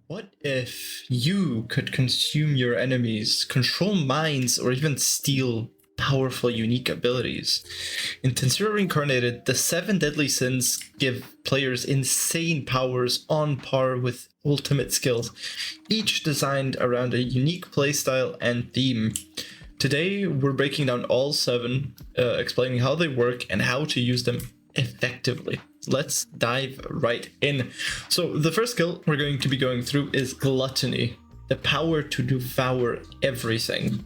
What if you could consume your enemies, control minds, or even steal powerful, unique abilities? In Tensura Reincarnated, the 7 deadly sins give players insane powers on par with ultimate skills, each designed around a unique playstyle and theme. Today, we're breaking down all 7, explaining how they work and how to use them effectively. Let's dive right in. So the first skill we're going to be going through is Gluttony, the power to devour everything.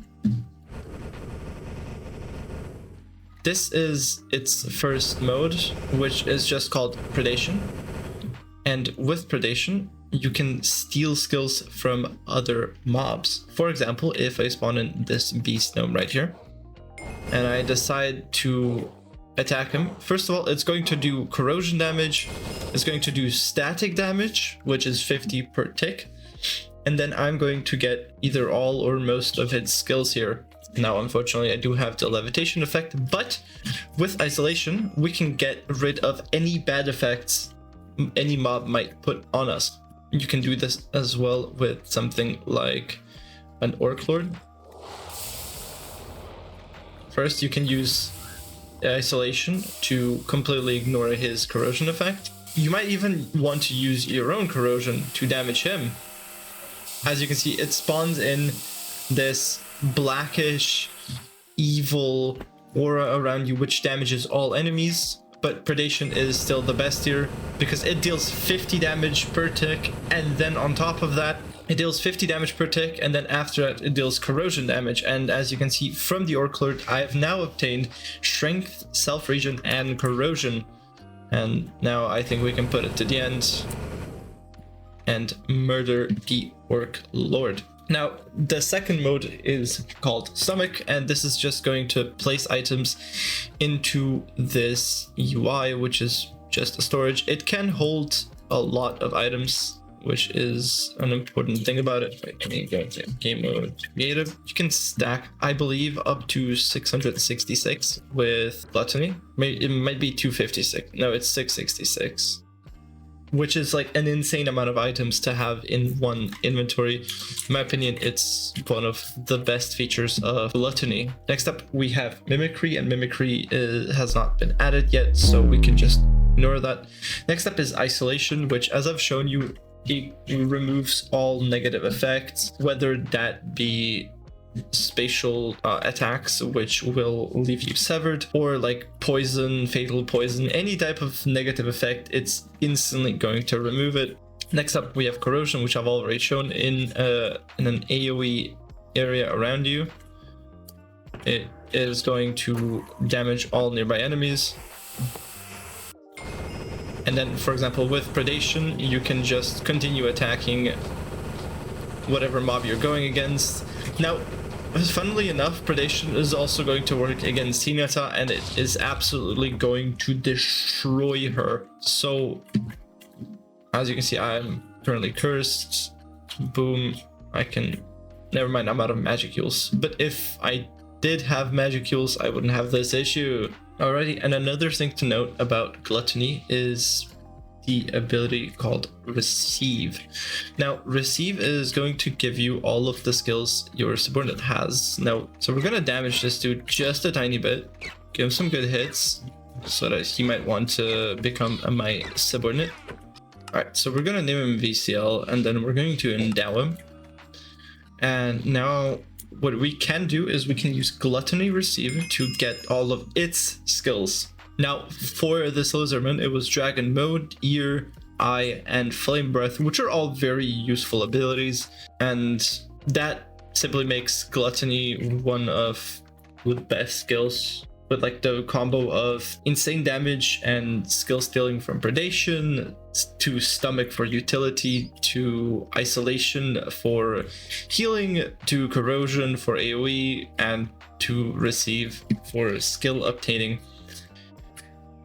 This is its first mode, which is just called Predation. And with Predation, you can steal skills from other mobs. For example, if I spawn in this beast gnome right here, and I decide to attack him, first of all, it's going to do corrosion damage, it's going to do static damage, which is 50 per tick, and then I'm going to get either all or most of its skills here. Now, unfortunately, I do have the levitation effect, but with isolation, we can get rid of any bad effects any mob might put on us. You can do this as well with something like an Orc Lord. First, you can use isolation to completely ignore his corrosion effect. You might even want to use your own corrosion to damage him. As you can see, it spawns in this blackish, evil aura around you, which damages all enemies. But Predation is still the best here because it deals 50 damage per tick, and then on top of that, it deals 50 damage per tick, and then after that, it deals corrosion damage. And as you can see from the Orc Lord, I have now obtained Strength, Self-Regen, and Corrosion. And now I think we can put it to the end and murder the Orc Lord. Now, the second mode is called Stomach, and this is just going to place items into this UI, which is just a storage. It can hold a lot of items, which is an important thing about it. Wait, let me go to game mode creative. You can stack, I believe, up to 666 with Gluttony. It might be 256. No, it's 666. Which is like an insane amount of items to have in one inventory. In my opinion, it's one of the best features of Gluttony. Next up, we have Mimicry, and Mimicry has not been added yet, so we can just ignore that. Next up is Isolation, which, as I've shown you, it removes all negative effects, whether that be spatial attacks, which will leave you severed, or like poison, fatal poison, any type of negative effect, it's instantly going to remove it. Next up, we have Corrosion, which I've already shown in an AoE area around you. It is going to damage all nearby enemies. And then, for example, with Predation, you can just continue attacking whatever mob you're going against. Now, funnily enough, Predation is also going to work against Hinata, and it is absolutely going to destroy her. So, as you can see, I'm currently cursed. Boom. I can... Never mind, I'm out of Magicules. But if I did have Magicules, I wouldn't have this issue. Alrighty, and another thing to note about Gluttony is the ability called Receive. Now, Receive is going to give you all of the skills your subordinate has. Now, so we're going to damage this dude just a tiny bit, give him some good hits, so that he might want to become my subordinate. Alright, so we're going to name him VCL, and then we're going to endow him. And now, what we can do is we can use Gluttony Receive to get all of its skills. Now, for this lizardman, it was Dragon Mode, Ear, Eye, and Flame Breath, which are all very useful abilities, and that simply makes Gluttony one of the best skills, with like the combo of insane damage and skill stealing from Predation, to Stomach for utility, to Isolation for healing, to Corrosion for AoE, and to Receive for skill obtaining.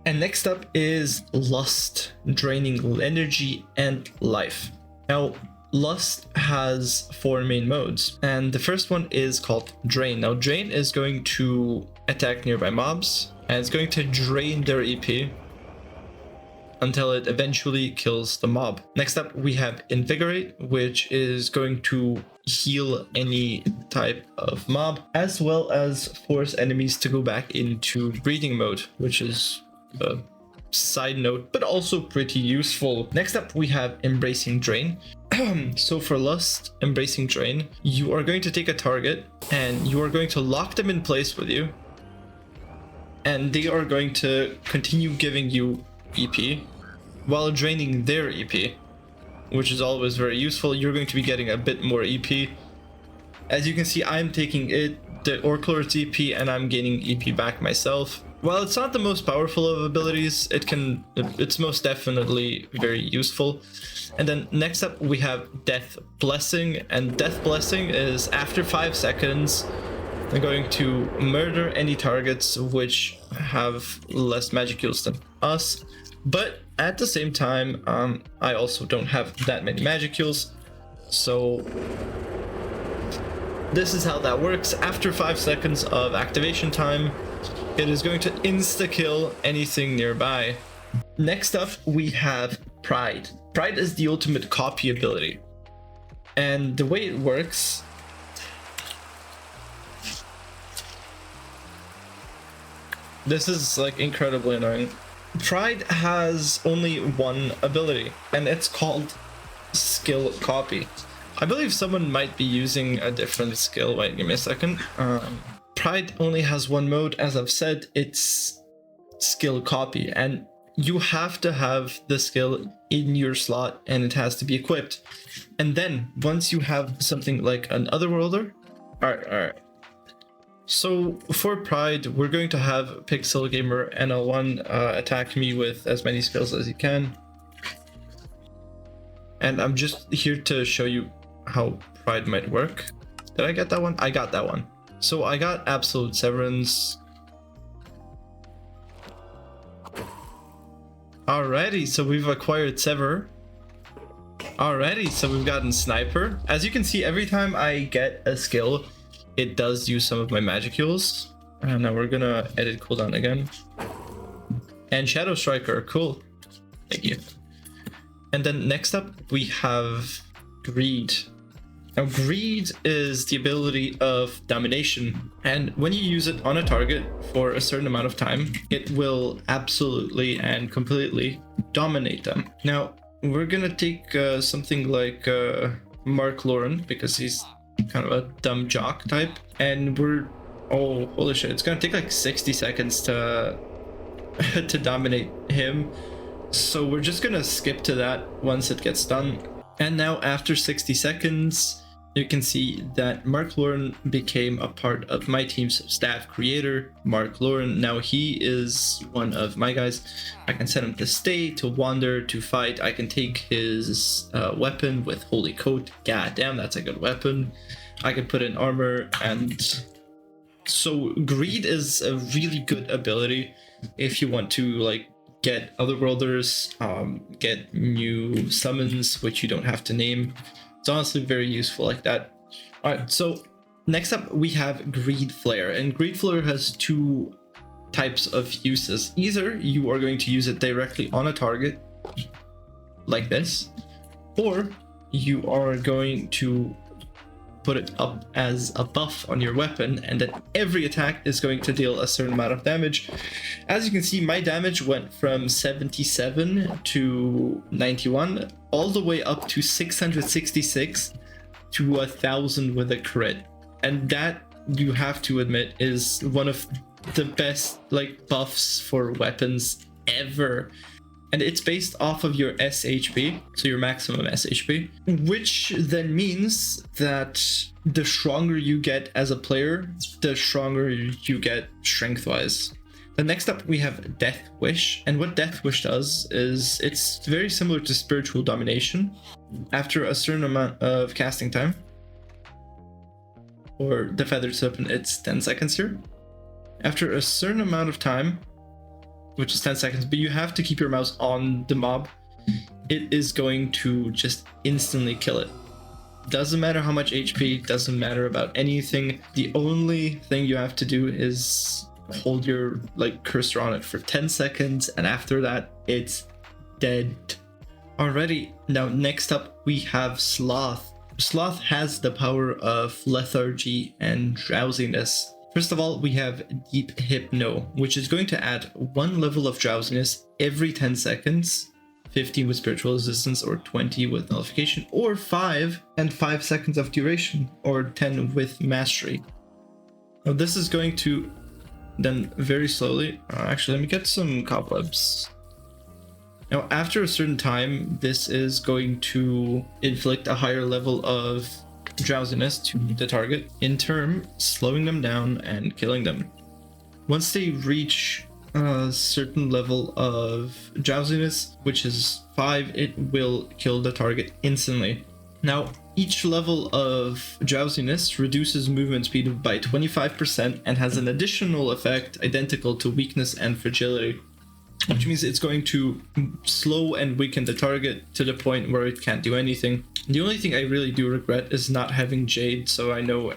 And next up is Lust, draining energy and life. Now, Lust has 4 main modes, and the first one is called Drain. Now, Drain is going to attack nearby mobs, and it's going to drain their EP. until it eventually kills the mob. Next up, we have Invigorate, which is going to heal any type of mob, as well as force enemies to go back into breeding mode, which is a side note, but also pretty useful. Next up, we have Embracing Drain. So for Lust, Embracing Drain, you are going to take a target and you are going to lock them in place with you, and they are going to continue giving you EP while draining their EP, which is always very useful. You're going to be getting a bit more EP. As you can see, I'm taking the Orc Lord's EP, and I'm gaining EP back myself. While it's not the most powerful of abilities, it's most definitely very useful. And then next up we have Death Blessing, and Death Blessing is after 5 seconds I'm going to murder any targets which have less magicules than us, but at the same time I also don't have that many magicules, so this is how that works. After 5 seconds of activation time, it is going to insta-kill anything nearby. Next up, we have Pride. Pride is the ultimate copy ability. And the way it works... This is like incredibly annoying. Pride has only one ability, and it's called Skill Copy. I believe someone might be using a different skill. Wait, give me a second. Pride only has one mode, as I've said, it's Skill Copy, and you have to have the skill in your slot and it has to be equipped. And then once you have something like an Otherworlder, alright. So for Pride, we're going to have Pixel Gamer NL1 attack me with as many skills as he can. And I'm just here to show you how Pride might work. Did I get that one? I got that one. So I got Absolute Severance. Alrighty, so we've acquired Sever. Alrighty, so we've gotten Sniper. As you can see, every time I get a skill, it does use some of my magicules. And now we're gonna edit cooldown again. And Shadow Striker, cool. Thank you. And then next up, we have Greed. Now, Greed is the ability of domination, and when you use it on a target for a certain amount of time, it will absolutely and completely dominate them. Now, we're gonna take something like Mark Lauren, because he's kind of a dumb jock type, and oh, holy shit, it's gonna take like 60 seconds to to dominate him. So we're just gonna skip to that once it gets done. And now after 60 seconds, you can see that Mark Lauren became a part of my team's staff creator. Mark Lauren, now he is one of my guys. I can set him to stay, to wander, to fight. I can take his weapon with Holy Coat. God damn, that's a good weapon. I can put in armor, and so Greed is a really good ability if you want to like get Otherworlders, get new summons which you don't have to name. It's honestly very useful like that. Alright, so next up we have Greed Flare, and Greed Flare has two types of uses. Either you are going to use it directly on a target, like this, or you are going to put it up as a buff on your weapon, and then every attack is going to deal a certain amount of damage. As you can see, my damage went from 77 to 91 all the way up to 666 to 1000 with a crit, and that, you have to admit, is one of the best like buffs for weapons ever. And it's based off of your SHP, so your maximum SHP, which then means that the stronger you get as a player, the stronger you get strength-wise. Then next up we have Death Wish, and what Death Wish does is it's very similar to Spiritual Domination. After a certain amount of casting time, or the Feathered Serpent, it's 10 seconds here. After a certain amount of time, which is 10 seconds, but you have to keep your mouse on the mob, it is going to just instantly kill it. Doesn't matter how much HP, doesn't matter about anything. The only thing you have to do is hold your like cursor on it for 10 seconds, and after that it's dead. Alrighty, now next up we have Sloth. Sloth has the power of lethargy and drowsiness. First of all, we have Deep Hypno, which is going to add 1 level of drowsiness every 10 seconds, 15 with spiritual resistance or 20 with nullification, or 5 and 5 seconds of duration, or 10 with mastery. Now this is going to then very slowly, actually let me get some cobwebs. Now after a certain time, this is going to inflict a higher level of drowsiness to the target, in turn slowing them down and killing them. Once they reach a certain level of drowsiness, which is 5, it will kill the target instantly. Now each level of drowsiness reduces movement speed by 25% and has an additional effect identical to weakness and fragility, which means it's going to slow and weaken the target to the point where it can't do anything. The only thing I really do regret is not having Jade, so I know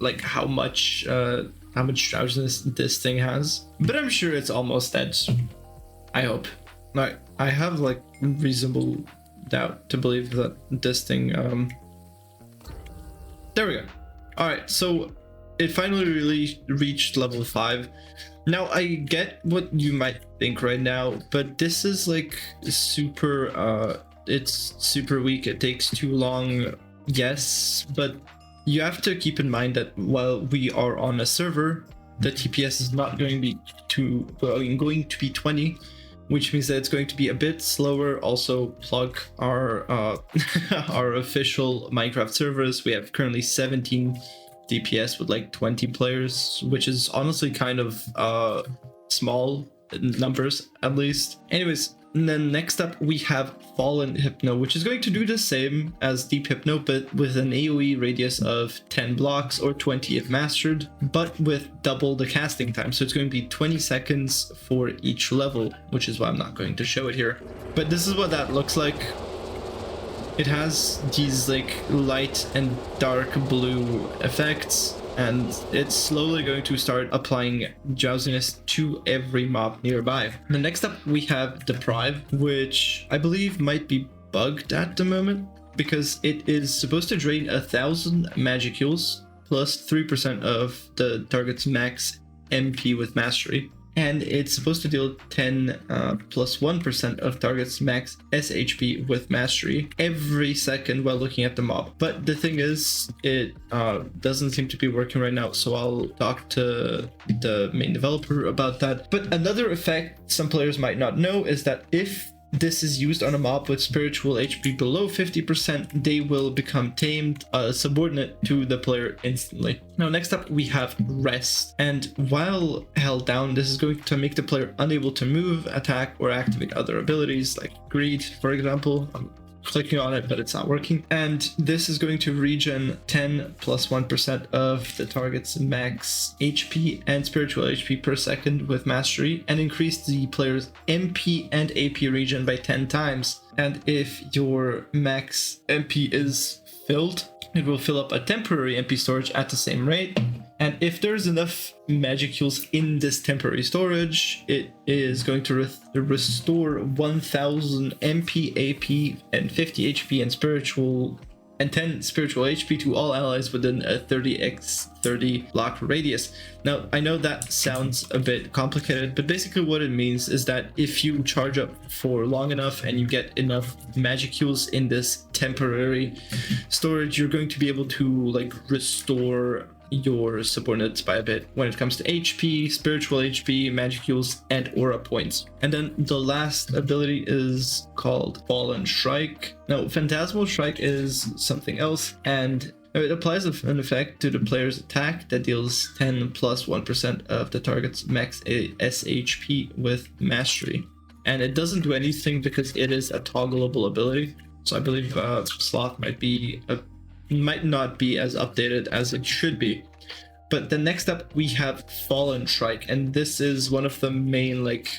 like how much drowsiness this thing has. But I'm sure it's almost dead. I hope. Like, I have like reasonable doubt to believe that this thing. There we go. All right, so it finally really reached level 5. Now I get what you might think right now, but this is like super it's super weak. It takes too long, yes, but you have to keep in mind that while we are on a server, the TPS is not going to be 20, which means that it's going to be a bit slower. Also plug our our official Minecraft servers. We have currently 17 DPS with like 20 players, which is honestly kind of small numbers at least. Anyways, and then next up we have Fallen Hypno, which is going to do the same as Deep Hypno, but with an AoE radius of 10 blocks or 20 if mastered, but with double the casting time. So it's going to be 20 seconds for each level, which is why I'm not going to show it here. But this is what that looks like. It has these like light and dark blue effects, and it's slowly going to start applying drowsiness to every mob nearby. The next up we have Deprive, which I believe might be bugged at the moment because it is supposed to drain 1,000 magicules plus 3% of the target's max MP with mastery. And it's supposed to deal 10 plus 1% of target's max SHP with mastery every second while looking at the mob. But the thing is, it doesn't seem to be working right now, so I'll talk to the main developer about that. But another effect some players might not know is that if this is used on a mob with spiritual HP below 50%, they will become tamed, subordinate to the player instantly. Now next up we have Rest, and while held down, this is going to make the player unable to move, attack, or activate other abilities like Greed, for example. I'm clicking on it, but it's not working. And this is going to regen 10 plus 1% of the target's max HP and spiritual HP per second with mastery, and increase the player's MP and AP regen by 10 times. And if your max MP is filled, it will fill up a temporary MP storage at the same rate. And if there's enough magicules in this temporary storage, it is going to restore 1000 MP, AP, and 50 HP and spiritual, and 10 spiritual HP to all allies within a 30x30 block radius. Now, I know that sounds a bit complicated, but basically what it means is that if you charge up for long enough and you get enough magicules in this temporary storage, you're going to be able to like restore your subordinates by a bit when it comes to HP, spiritual HP, magicules, and aura points. And then the last ability is called Fallen Strike. Now, Phantasmal Strike is something else, and it applies an effect to the player's attack that deals 10 plus 1% of the target's max SHP with mastery. And it doesn't do anything because it is a toggleable ability. So I believe Sloth might not be as updated as it should be. But then next up we have Fallen Strike, and this is one of the main like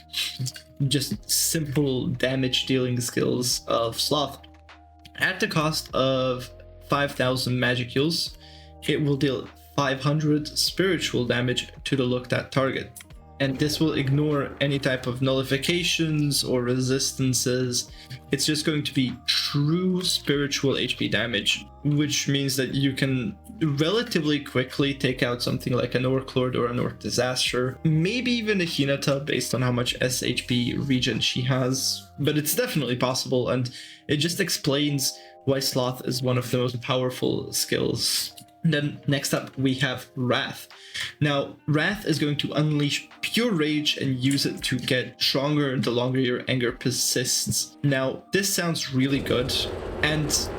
just simple damage dealing skills of Sloth. At the cost of 5,000 magicules, it will deal 500 spiritual damage to the looked at target. and this will ignore any type of nullifications or resistances. It's just going to be true spiritual HP damage, which means that you can relatively quickly take out something like an Orc Lord or an Orc Disaster, maybe even a Hinata based on how much SHP regen she has, but it's definitely possible, and it just explains why Sloth is one of the most powerful skills. Then next up we have Wrath. Now Wrath is going to unleash pure rage and use it to get stronger the longer your anger persists. Now this sounds really good, and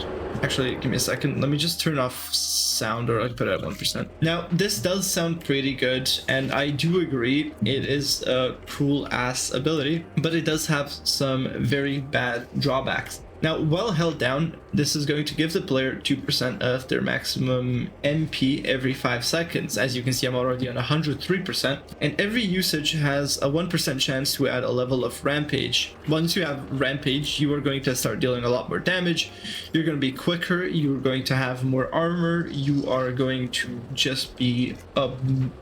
actually give me a second, let me just turn off sound, or I put it at 1%. Now this does sound pretty good, and I do agree it is a cool ass ability, but it does have some very bad drawbacks. Now, while held down, this is going to give the player 2% of their maximum MP every 5 seconds. As you can see, I'm already on 103%, and every usage has a 1% chance to add a level of Rampage. Once you have Rampage, you are going to start dealing a lot more damage, you're going to be quicker, you're going to have more armor, you are going to just be a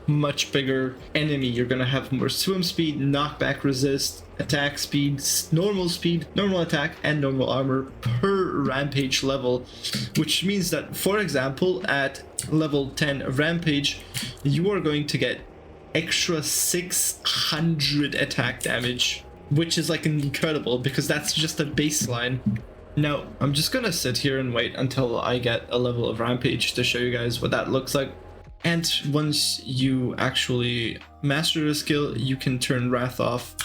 much bigger enemy. You're going to have more swim speed, knockback resist, attack speed, normal attack, and normal armor per Rampage level, which means that, for example, at level 10 Rampage, you are going to get extra 600 attack damage, which is like incredible because that's just a baseline. Now, I'm just gonna sit here and wait until I get a level of Rampage to show you guys what that looks like. And once you actually master a skill, you can turn Wrath off,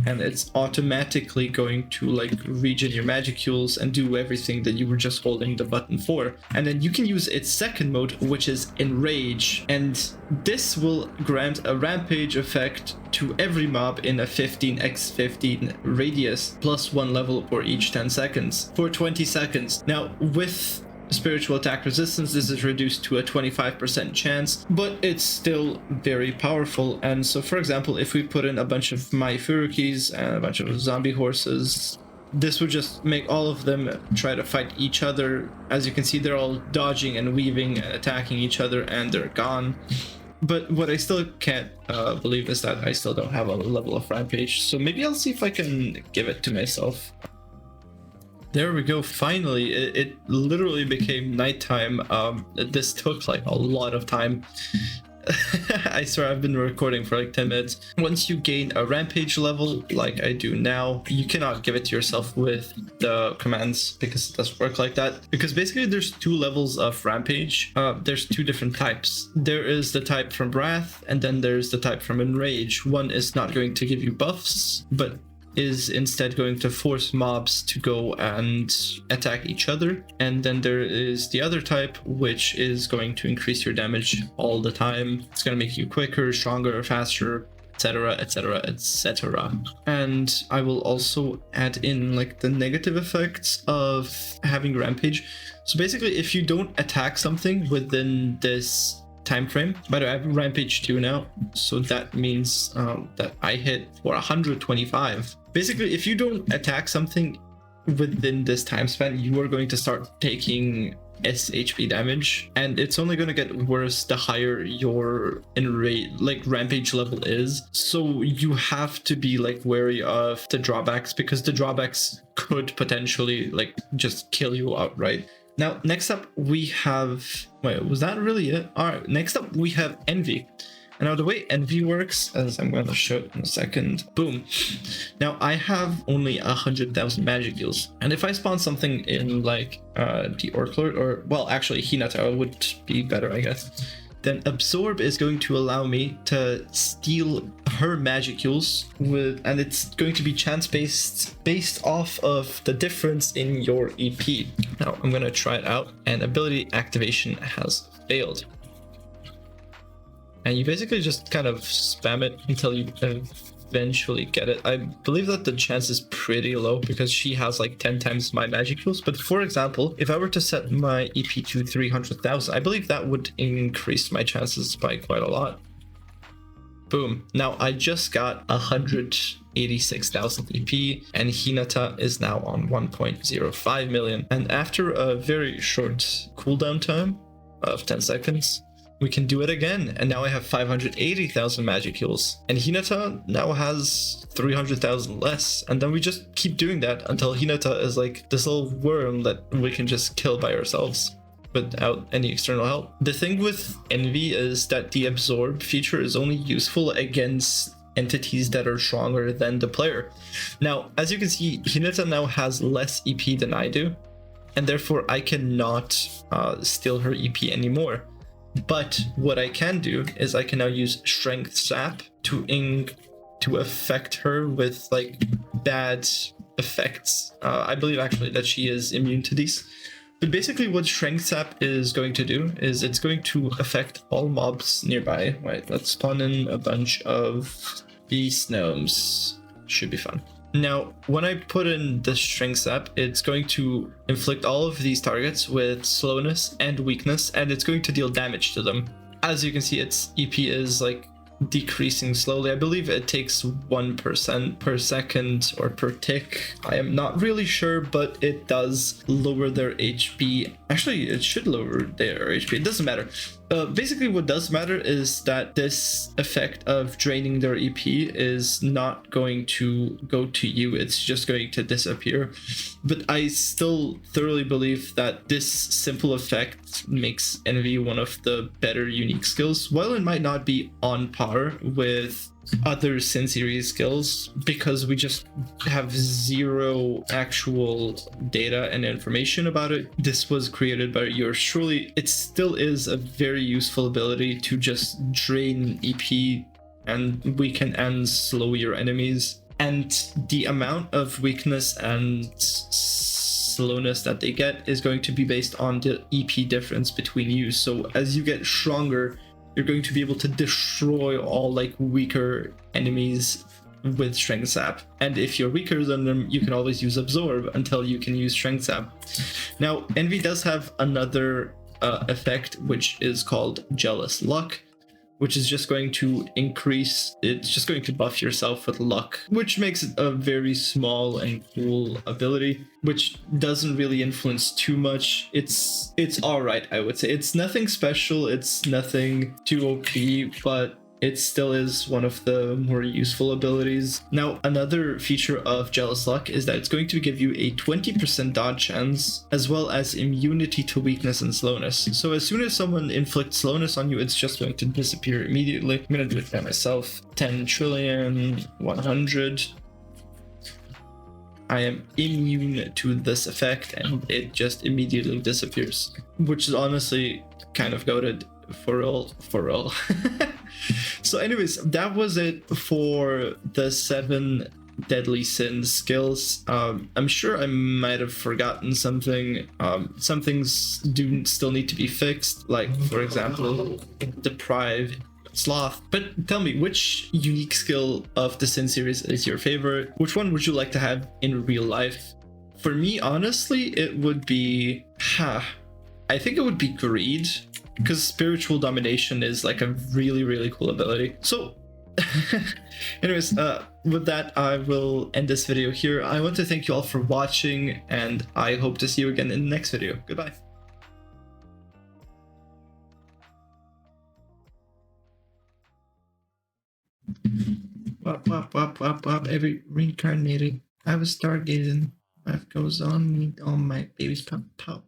and it's automatically going to like regen your magicules and do everything that you were just holding the button for. And then you can use its second mode, which is Enrage, and this will grant a Rampage effect to every mob in a 15x15 radius, plus 1 level for each 10 seconds for 20 seconds. Now with spiritual attack resistance, this is reduced to a 25% chance, but it's still very powerful. And so, for example, if we put in a bunch of my Furukis and a bunch of zombie horses, this would just make all of them try to fight each other. As you can see, they're all dodging and weaving and attacking each other, and they're gone. But what I still can't believe is that I still don't have a level of Rampage, so maybe I'll see if I can give it to myself. There we go, finally, it literally became nighttime. This took like a lot of time. I swear I've been recording for like 10 minutes. Once you gain a Rampage level, like I do now, you cannot give it to yourself with the commands because it doesn't work like that. Because basically there's 2 levels of Rampage. There's 2 different types. There is the type from Wrath, and then there's the type from Enrage. One is not going to give you buffs, but is instead going to force mobs to go and attack each other. And then there is the other type, which is going to increase your damage all the time. It's going to make you quicker, stronger, faster, etc, etc, etc. And I will also add in like the negative effects of having Rampage. So basically, if you don't attack something within this time frame, but I have Rampage 2 now, so that means that I hit for 125. Basically, if you don't attack something within this time span, you are going to start taking SHP damage, and it's only going to get worse the higher your Rampage level is. So you have to be like wary of the drawbacks, because the drawbacks could potentially like just kill you outright. Now, next up we have, wait, was that really it? All right, next up we have Envy. And now the way Envy works, as I'm going to show it in a second, boom. Now I have only 100,000 magic deals. And if I spawn something in like the Orc Lord, or well, actually Hinata would be better, I guess, then Absorb is going to allow me to steal her magicules and it's going to be chance based off of the difference in your EP. Now I'm going to try it out, and ability activation has failed. And you basically just kind of spam it until you eventually get it. I believe that the chance is pretty low because she has like 10 times my magicules. But for example, if I were to set my EP to 300,000, I believe that would increase my chances by quite a lot. Boom. Now I just got 186,000 EP, and Hinata is now on 1.05 million. And after a very short cooldown time of 10 seconds, we can do it again. And now I have 580,000 magic heals. And Hinata now has 300,000 less. And then we just keep doing that until Hinata is like this little worm that we can just kill by ourselves without any external help. The thing with Envy is that the absorb feature is only useful against entities that are stronger than the player. Now, as you can see, Hinata now has less EP than I do, and therefore I cannot steal her EP anymore. But what I can do is I can now use Strength Sap to affect her with like bad effects. I believe actually that she is immune to these. But basically what Strength Sap is going to do is it's going to affect all mobs nearby. Right, let's spawn in a bunch of beast gnomes. Should be fun. Now, when I put in the Strength Sap, it's going to inflict all of these targets with slowness and weakness, and it's going to deal damage to them. As you can see, its EP is like decreasing slowly. I believe it takes 1% per second or per tick. I am not really sure, but it does lower their HP. Actually, it should lower their HP. It doesn't matter. Basically, what does matter is that this effect of draining their EP is not going to go to you. It's just going to disappear. But I still thoroughly believe that this simple effect makes Envy one of the better unique skills. While it might not be on par with other Sin series skills, because we just have zero actual data and information about it. This was created by yours truly. It still is a very useful ability to just drain EP and weaken and slow your enemies. And the amount of weakness and slowness that they get is going to be based on the EP difference between you. So as you get stronger, you're going to be able to destroy all like weaker enemies with Strength Sap. And if you're weaker than them, you can always use Absorb until you can use Strength Sap. Now, Envy does have another effect, which is called Jealous Luck, which is just going to increase, it's just going to buff yourself with luck, which makes it a very small and cool ability, which doesn't really influence too much. It's all right, I would say. It's nothing special, it's nothing too OP, but it still is one of the more useful abilities. Now, another feature of Jealous Luck is that it's going to give you a 20% dodge chance, as well as immunity to weakness and slowness. So as soon as someone inflicts slowness on you, it's just going to disappear immediately. I'm gonna do it by myself. 10 trillion, 100. I am immune to this effect, and it just immediately disappears, which is honestly kind of goated. For real. So anyways, that was it for the 7 deadly sins skills. I'm sure I might have forgotten something. Some things do still need to be fixed, like for example Deprive, Sloth. But tell me, which unique skill of the Sin series is your favorite? Which one would you like to have in real life? For me, honestly, it would be I think it would be Greed, because Spiritual Domination is like a really cool ability. So anyways, with that, I will end this video here. I want to thank you all for watching, and I hope to see you again in the next video. Goodbye. Wop, every reincarnated. I was stargazing. Life goes on, all my babies pop.